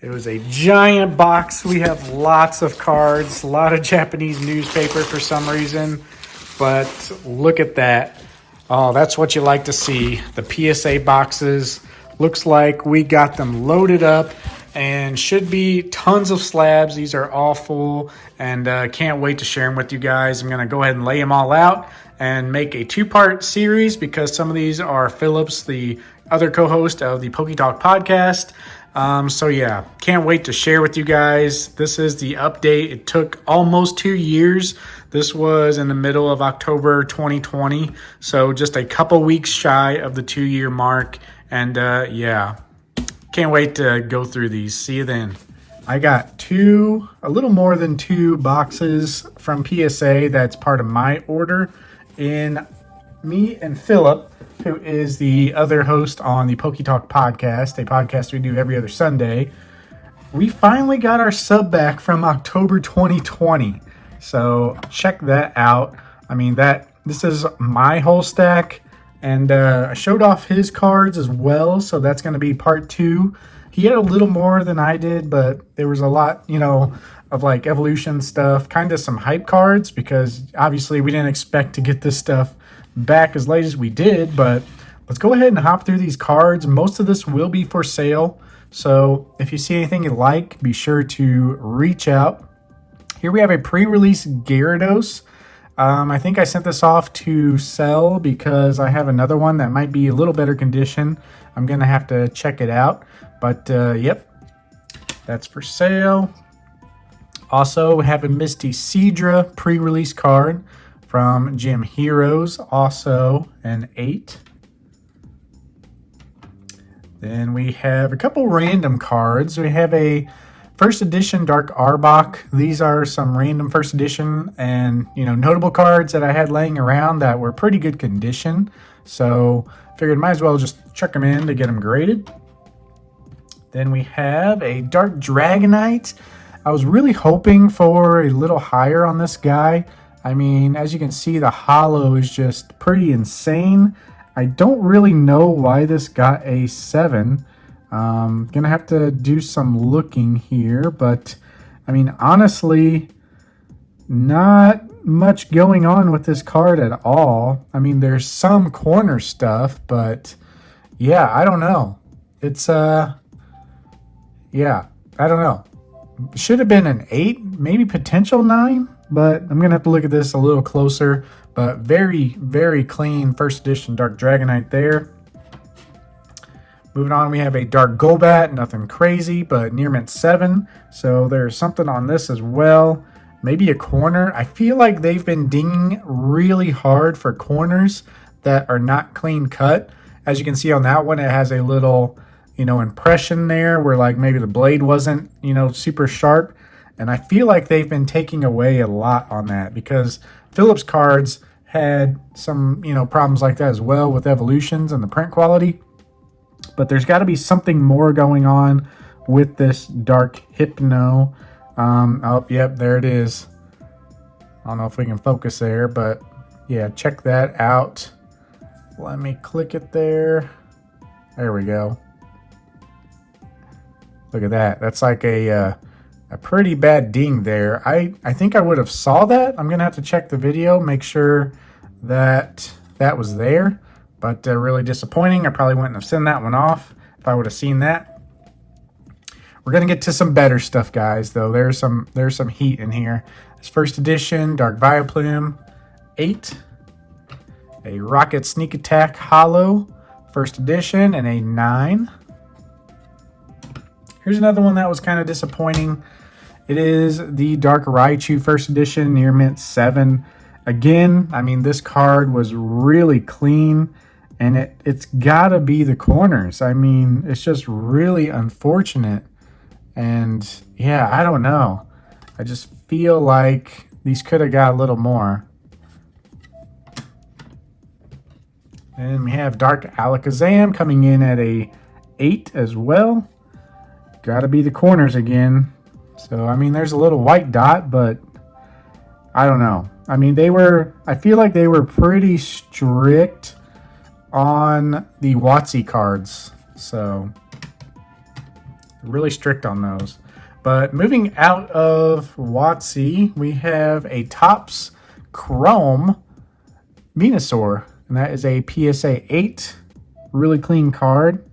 It was a giant box. We have lots of cards, a lot of Japanese newspaper for some reason. But look at that. Oh, that's what you like to see. The PSA boxes. Looks like we got them loaded up and should be tons of slabs. These are all full and can't wait to share them with you guys. I'm going to go ahead and lay them all out and make a two-part series because some of these are Phillips, the other co-host of the Poke Talk podcast. So yeah, can't wait to share with you guys. This is the update. It took almost 2 years. This was in the middle of October 2020. So just a couple weeks shy of the 2-year mark. And yeah, can't wait to go through these. See you then. I got a little more than 2 boxes from PSA. That's part of my order. In me and Philip, who is the other host on the Poke Talk podcast, a podcast we do every other Sunday, we finally got our sub back from October 2020. So check that out. I mean, this is my whole stack, and I showed off his cards as well, so that's going to be part 2. He had a little more than I did, but there was a lot, of like evolution stuff, kind of some hype cards, because obviously we didn't expect to get this stuff back as late as we did. But let's go ahead and hop through these cards. Most of this will be for sale, so if you see anything you like, be sure to reach out. Here we have a pre-release Gyarados. I think I sent this off to sell because I have another one that might be a little better condition. I'm gonna have to check it out, but yep, that's for sale. Also, we have a Misty Seadra pre-release card from Gym Heroes, also an 8. Then we have a couple random cards. We have a first edition Dark Arbok. These are some random first edition and notable cards that I had laying around that were pretty good condition. So figured might as well just chuck them in to get them graded. Then we have a Dark Dragonite. I was really hoping for a little higher on this guy. I mean, as you can see, the hollow is just pretty insane. I don't really know why this got a 7. Gonna have to do some looking here, but I mean, honestly, not much going on with this card at all. I mean, there's some corner stuff, but yeah, I don't know. It's yeah, I don't know. Should have been an 8, maybe potential 9, but I'm gonna have to look at this a little closer. But very, very clean first edition Dark Dragonite there. Moving on, we have a Dark Golbat, nothing crazy, but near mint 7. So there's something on this as well. Maybe a corner. I feel like they've been dinging really hard for corners that are not clean cut. As you can see on that one, it has a little, impression there where like maybe the blade wasn't, super sharp. And I feel like they've been taking away a lot on that because Phillips cards had some, problems like that as well with evolutions and the print quality. But there's got to be something more going on with this Dark Hypno. Oh, yep, there it is. I don't know if we can focus there, but yeah, check that out. Let me click it there. There we go. Look at that. That's like a pretty bad ding there. I think I would have saw that. I'm going to have to check the video, make sure that that was there. But really disappointing. I probably wouldn't have sent that one off if I would have seen that. We're going to get to some better stuff, guys, though. There's some heat in here. This first edition, Dark Vileplume, 8. A Rocket Sneak Attack Hollow, first edition, and a 9. Here's another one that was kind of disappointing. It is the Dark Raichu first edition, near mint 7. Again, I mean, this card was really clean, and it's got to be the corners. I mean, it's just really unfortunate. And yeah, I don't know. I just feel like these could have got a little more. And we have Dark Alakazam coming in at a 8 as well. Got to be the corners again. So, I mean, there's a little white dot, but I don't know. I mean, I feel like they were pretty strict on the WotC cards. So, Really strict on those. But moving out of WotC, we have a Topps Chrome Venusaur, and that is a PSA 8. Really clean card.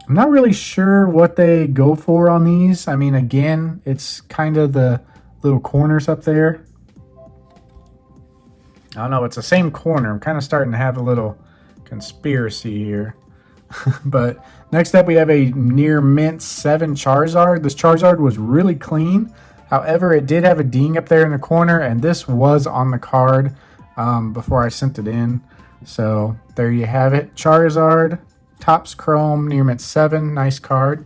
I'm not really sure what they go for on these. I mean, again, it's kind of the little corners up there. I don't know, it's the same corner. I'm kind of starting to have a little conspiracy here. But next up, we have a near mint 7 Charizard. This Charizard was really clean. However, it did have a ding up there in the corner, and this was on the card before I sent it in. So there you have it. Charizard, Topps Chrome, near mint 7. Nice card.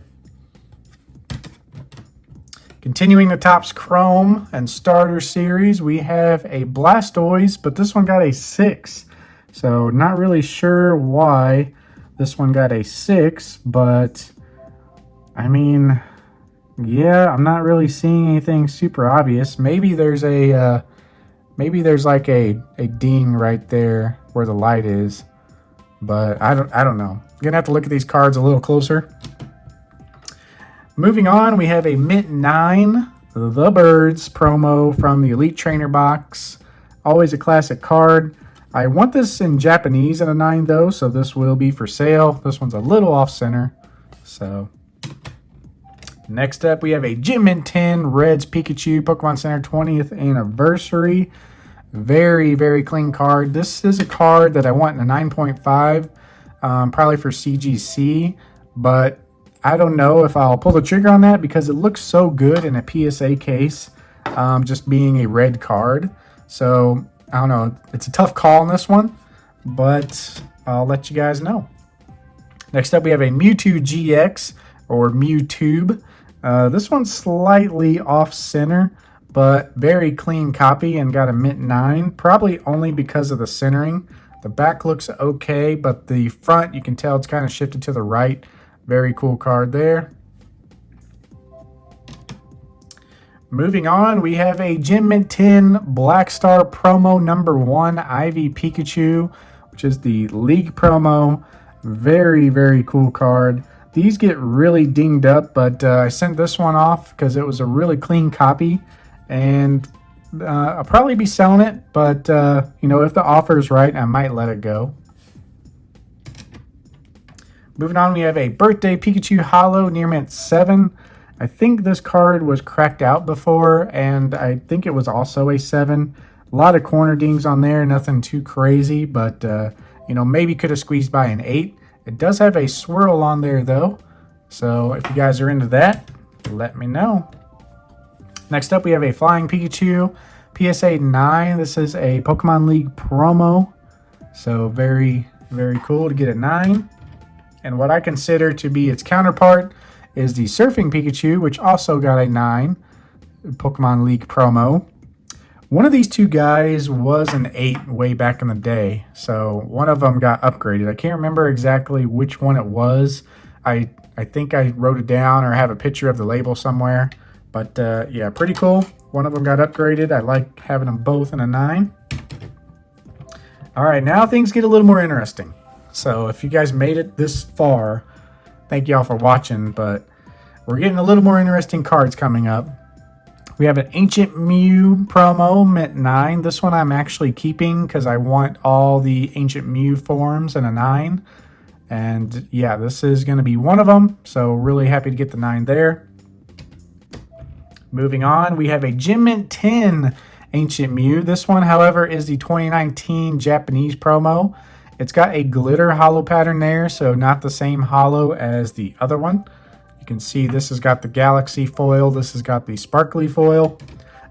Continuing the Topps Chrome and Starter Series, we have a Blastoise, but this one got a 6. So not really sure why this one got a 6, but I mean, yeah, I'm not really seeing anything super obvious. Maybe there's a maybe there's like a ding right there where the light is, but I don't know. I'm gonna have to look at these cards a little closer. Moving on, we have a mint 9 The Birds promo from the Elite Trainer box. Always a classic card. I want this in Japanese in a 9 though, so this will be for sale. This one's a little off center. So next up, we have a Jimin 10 Reds Pikachu Pokemon Center 20th anniversary. Very, very clean card. This is a card that I want in a 9.5, probably for CGC, but I don't know if I'll pull the trigger on that because it looks so good in a PSA case, just being a red card. So I don't know. It's a tough call on this one, but I'll let you guys know. Next up, we have a Mewtwo GX or Mewtube. This one's slightly off center, but very clean copy and got a mint 9, probably only because of the centering. The back looks okay, but the front, you can tell it's kind of shifted to the right. Very cool card there. Moving on, we have a Jimin 10 Black Star promo number 1 Ivy Pikachu, which is the League promo. Very, very cool card. These get really dinged up, but I sent this one off because it was a really clean copy, and I'll probably be selling it, but you know, if the offer is right, I might let it go. Moving on, we have a Birthday Pikachu Hollow near mint 7. I think this card was cracked out before, and I think it was also a 7. A lot of corner dings on there, nothing too crazy, but you know, maybe could have squeezed by an 8. It does have a swirl on there though, so if you guys are into that, let me know. Next up, we have a Flying Pikachu PSA 9. This is a Pokemon League promo, so very, very cool to get a 9. And what I consider to be its counterpart is the Surfing Pikachu, which also got a 9 Pokemon League promo. One of these two guys was an 8 way back in the day, so one of them got upgraded. I can't remember exactly which one it was. I think I wrote it down or have a picture of the label somewhere. But yeah, pretty cool. One of them got upgraded. I like having them both in a 9. All right, now things get a little more interesting. So if you guys made it this far, thank y'all for watching, but we're getting a little more interesting cards coming up. We have an Ancient Mew promo, mint 9. This one I'm actually keeping because I want all the Ancient Mew forms in a 9. And yeah, this is going to be one of them, so really happy to get the 9 there. Moving on, we have a Jimin 10 Ancient Mew. This one, however, is the 2019 Japanese promo. It's got a glitter hollow pattern there, so not the same hollow as the other one. You can see this has got the galaxy foil. This has got the sparkly foil.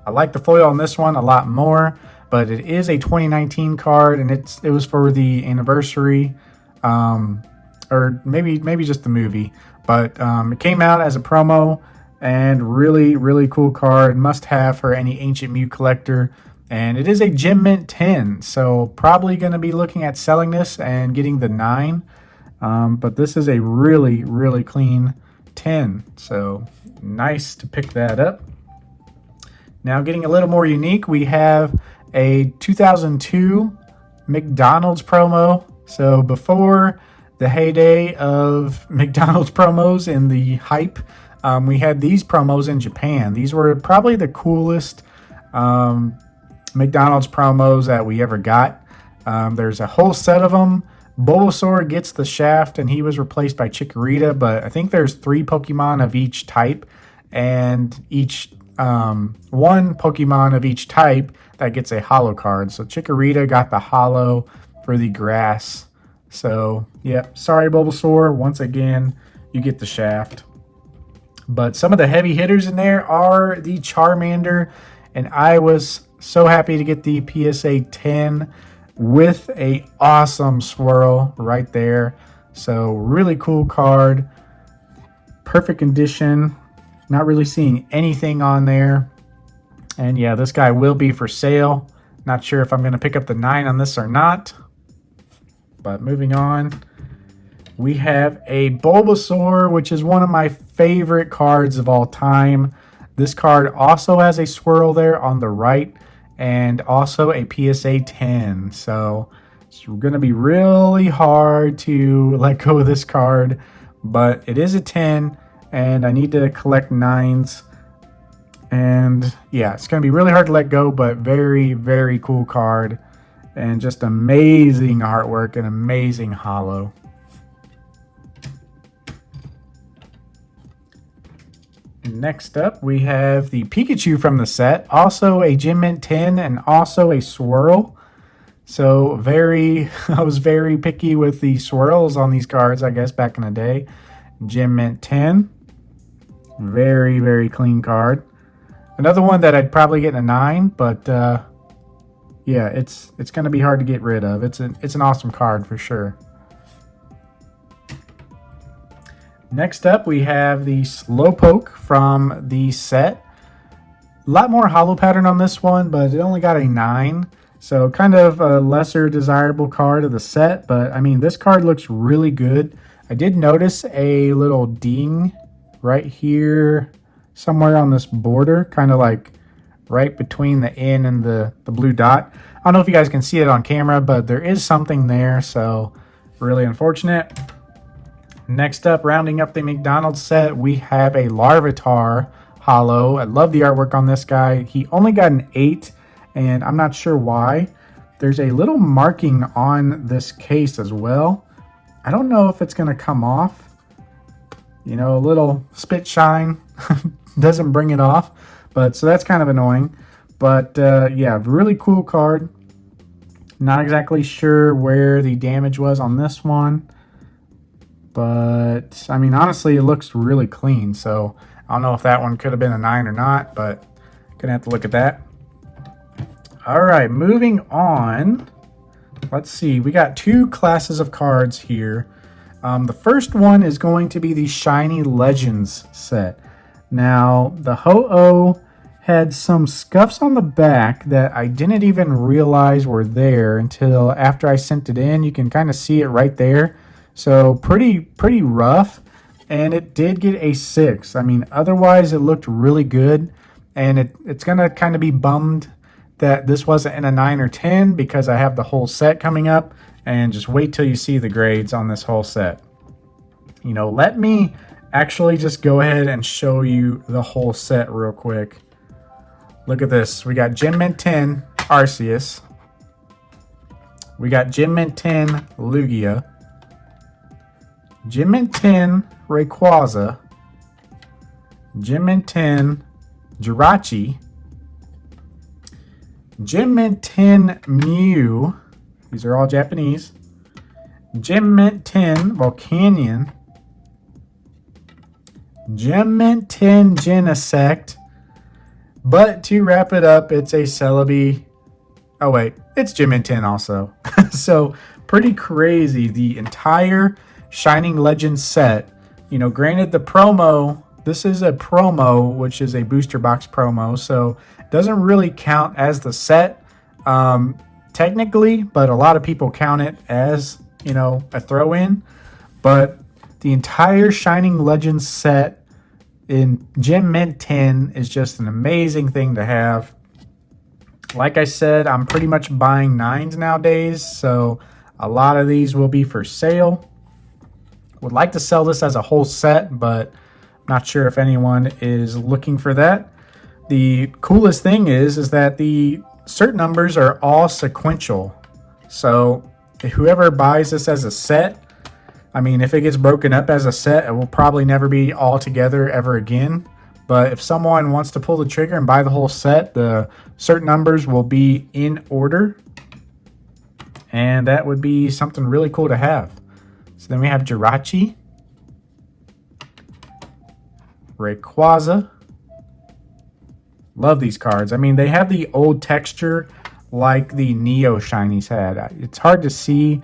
I like the foil on this one a lot more, but it is a 2019 card, and it was for the anniversary, or maybe just the movie. But it came out as a promo, and really, really cool card. Must have for any Ancient Mew collector. And it is a Gem Mint 10, so probably going to be looking at selling this and getting the 9. But this is a really, really clean 10, so nice to pick that up. Now getting a little more unique, we have a 2002 McDonald's promo. So before the heyday of McDonald's promos and the hype. We had these promos in Japan. These were probably the coolest McDonald's promos that we ever got. There's a whole set of them. Bulbasaur gets the shaft, and he was replaced by Chikorita, but I think there's 3 Pokemon of each type, and each one Pokemon of each type that gets a hollow card. So Chikorita got the hollow for the grass. So, yep, sorry Bulbasaur, once again, you get the shaft. But some of the heavy hitters in there are the Charmander, and I was so happy to get the PSA 10 with a awesome swirl right there. So really cool card, perfect condition, not really seeing anything on there. And yeah, this guy will be for sale. Not sure if I'm going to pick up the 9 on this or not. But moving on, we have a Bulbasaur, which is one of my favorite cards of all time. This card also has a swirl there on the right, and also a PSA 10. So it's going to be really hard to let go of this card, but it is a 10, and I need to collect 9s. And yeah, it's going to be really hard to let go, but very, very cool card. And just amazing artwork and amazing holo. Next up, we have the Pikachu from the set. Also a Gem Mint 10 and also a swirl. So I was very picky with the swirls on these cards, I guess, back in the day. Gem Mint 10. Very, very clean card. Another one that I'd probably get a 9, but yeah, it's going to be hard to get rid of. It's an awesome card for sure. Next up, we have the Slowpoke from the set. A lot more holo pattern on this one, but it only got a 9. So kind of a lesser desirable card of the set. But, I mean, this card looks really good. I did notice a little ding right here somewhere on this border. Kind of like right between the N and the blue dot. I don't know if you guys can see it on camera, but there is something there. So, really unfortunate. Next up, rounding up the McDonald's set, we have a Larvitar Hollow. I love the artwork on this guy. He only got an 8, and I'm not sure why. There's a little marking on this case as well. I don't know if it's going to come off. You know, a little spit shine doesn't bring it off. But so that's kind of annoying. But yeah, really cool card. Not exactly sure where the damage was on this one. But, I mean, honestly, it looks really clean. So, I don't know if that one could have been a 9 or not. But, gonna have to look at that. Alright, moving on. Let's see. We got 2 classes of cards here. The first one is going to be the Shiny Legends set. Now, the Ho-Oh had some scuffs on the back that I didn't even realize were there until after I sent it in. You can kind of see it right there. So pretty rough, and it did get a 6. I mean, otherwise it looked really good, and it's going to kind of be bummed that this wasn't in a 9 or 10 because I have the whole set coming up, and just wait till you see the grades on this whole set. You know, let me actually just go ahead and show you the whole set real quick. Look at this. We got Gem Mint 10 Arceus. We got Gem Mint 10 Lugia. Gem Mint 10 Rayquaza, Gem Mint 10 Jirachi, Gem Mint 10 Mew, these are all Japanese, Gem Mint 10 Volcanion, Gem Mint 10 Genesect, but to wrap it up, it's a Celebi. Oh wait, it's Gem Mint 10 also. So pretty crazy. The entire Shining Legends set. You know, granted the promo, this is a promo, which is a booster box promo, so it doesn't really count as the set technically, but a lot of people count it as, you know, a throw-in. But the entire Shining Legends set in Gem Mint 10 is just an amazing thing to have. Like I said, I'm pretty much buying 9s nowadays, so a lot of these will be for sale. Would like to sell this as a whole set, but not sure if anyone is looking for that. The coolest thing is that the cert numbers are all sequential. So whoever buys this as a set, I mean, if it gets broken up as a set, it will probably never be all together ever again. But if someone wants to pull the trigger and buy the whole set, the cert numbers will be in order. And that would be something really cool to have. So then we have Jirachi, Rayquaza. Love these cards. I mean, they have the old texture like the Neo Shinies had. It's hard to see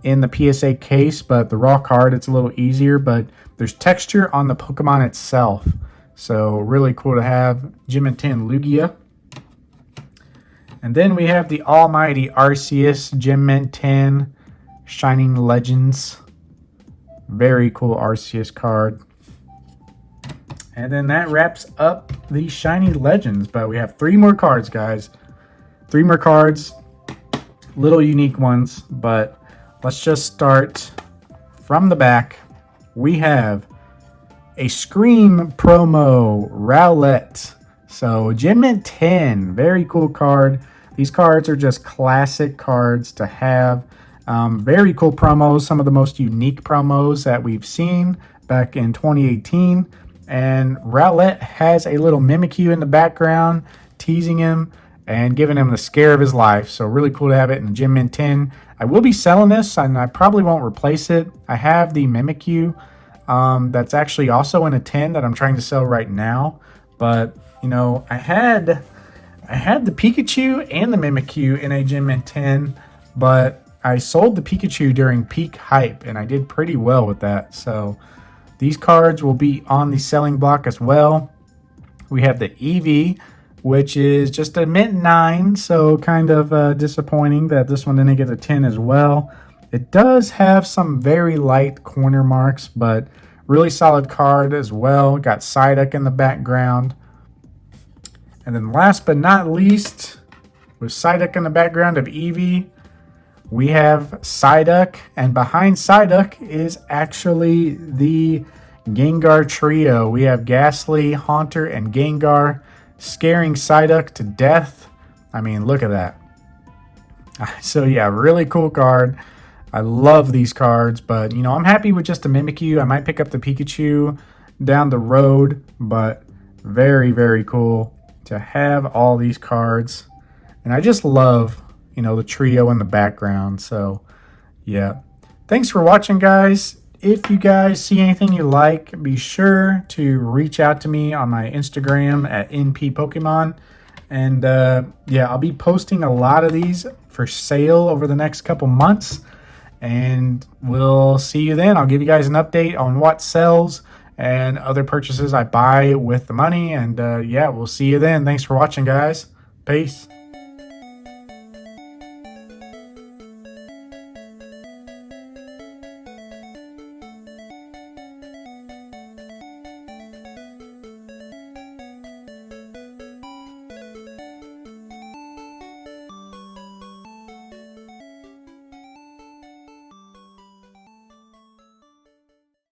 in the PSA case, but the raw card, it's a little easier. But there's texture on the Pokemon itself. So really cool to have. Jimin 10 Lugia. And then we have the almighty Arceus Jimin 10 Shining Legends. Very cool Arceus card. And then that wraps up the Shiny Legends. But we have 3 more cards, guys. 3 more cards. Little unique ones. But let's just start from the back. We have a Scream promo Rowlet. So Jimin 10. Very cool card. These cards are just classic cards to have. Very cool promos. Some of the most unique promos that we've seen back in 2018. And Rowlet has a little Mimikyu in the background, teasing him and giving him the scare of his life. So really cool to have it in Jimin 10. I will be selling this, and I probably won't replace it. I have the Mimikyu that's actually also in a 10 that I'm trying to sell right now. But, you know, I had the Pikachu and the Mimikyu in a Jimin 10, but I sold the Pikachu during peak hype, and I did pretty well with that. So these cards will be on the selling block as well. We have the Eevee, which is just a mint 9, so kind of disappointing that this one didn't get a 10 as well. It does have some very light corner marks, but really solid card as well. Got Psyduck in the background. And then last but not least, with Psyduck in the background of Eevee, we have Psyduck, and behind Psyduck is actually the Gengar trio. We have Ghastly, Haunter, and Gengar scaring Psyduck to death. I mean, look at that. So yeah, really cool card. I love these cards, but you know, I'm happy with just a Mimikyu. I might pick up the Pikachu down the road, but very, very cool to have all these cards. And I just love, you know, the trio in the background. So yeah, thanks for watching, guys. If you guys see anything you like, be sure to reach out to me on my Instagram at NPPokemon. And yeah, I'll be posting a lot of these for sale over the next couple months. And we'll see you then. I'll give you guys an update on what sells and other purchases I buy with the money. And yeah, we'll see you then. Thanks for watching, guys. Peace.